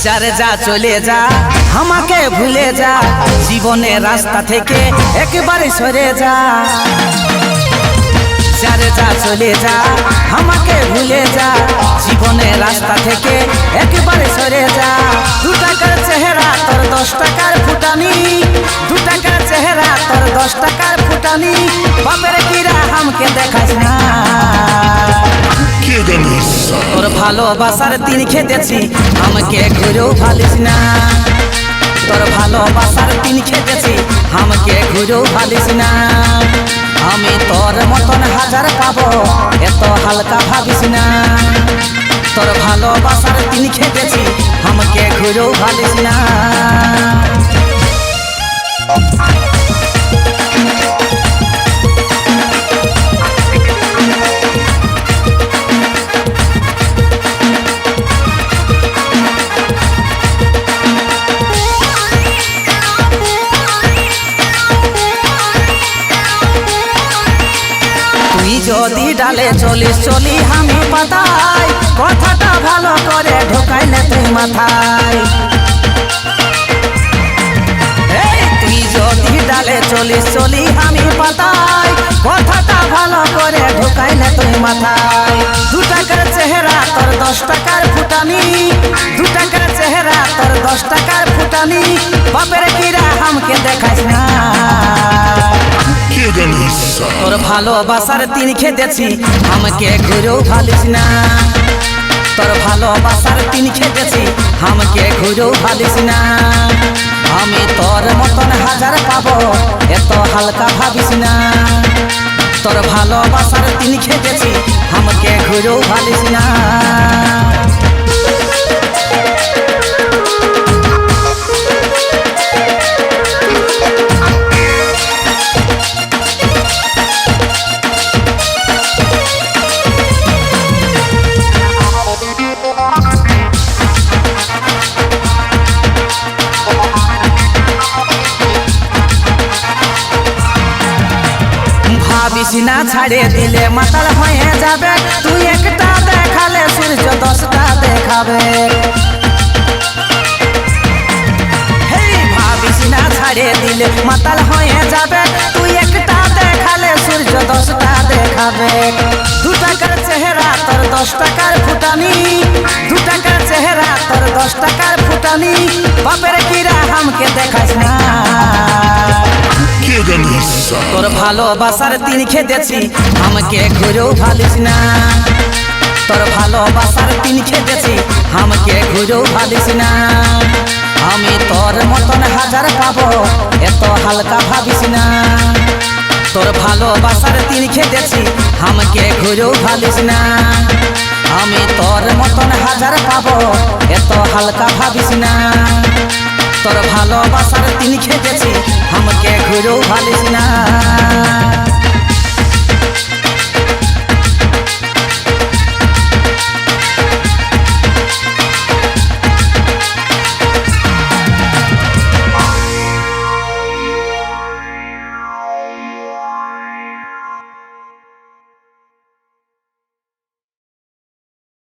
যারে যা চলে যা আমাকে ভুলে যা জীবনের রাস্তা থেকে একেবারে সরে যা যারে যা চলে যা আমাকে ভুলে যা জীবনের রাস্তা থেকে একেবারে সরে যা 2 টাকার চেহারা তোর 10 টাকার ফুটানি 2 টাকার চেহারা তোর 10 টাকার ফুটানি বাপের কিরা আমাকে দেখাস না তোর ভালোবাসার দিন খেতেছি আমাকে ঘুরেও ভালিস না তোর ভালোবাসার দিন খেতেছি আমাকে ঘুরেও ভালিস না আমি তোর মতন হাজার পাবো এত হালকা ভাবিস না তোর ভালোবাসার দিন খেতেছি আমাকে ঘুরেও ভালিস না যদি ডালে চলিস চলি আমি পাতাই কথাটা ভালো করে ঢোকাইলে তুই মাথায় তুই যদি ডালে চলিস চলি আমি পাতাই কথাটা ভালো করে ঢোকাইলে তুই মাথায় 2 টাকার চেহারা তোর 10 টাকার ফুটানি 2 টাকার চেহারা তোর 10 টাকার ফুটানি বাপের কিরা আমাকে দেখাস না তোর ভালোবাসার দিন খেতেছি আমাকে ঘুরেও ভালিস না তোর ভালোবাসার দিন খেতেছি আমাকে ঘুরেও ভালিস না আমি তোর মতন হাজার পাবো এত হালকা ভাবিস না তোর ভালোবাসার দিন খেতেছি আমাকে ঘুরেও ভালিস না বিছনা ছাড়ে দিলে মাতাল হয়ে যাবে তুই একটা দেখালে সূর্য 10টা দেখাবে বিছনা ছাড়ে দিলে মাতাল হয়ে যাবে তুই একটা দেখালে সূর্য 10টা দেখাবে 2 টাকার চেহারা তোর 10 টাকার ফুটানি 2 টাকার চেহারা তোর 10 টাকার ফুটানি বাপের কিরা আমাকে দেখাস না তোর ভালোবাসার দিন খেতেছি আমাকে ঘুরেও ভালিস না তোর ভালোবাসার দিন খেতেছি আমাকে ঘুরেও ভালিস না আমি তোর মতন হাজার পাবো এত হালকা ভাবিস না তোর ভালোবাসার দিন খেতেছি আমাকে ঘুরেও ভালিস না আমি তোর মতন হাজার পাবো এত হালকা ভাবিস না তোর ভালোবাসার দিন খেতেছি আমাকে ঘুরেও ভালিস না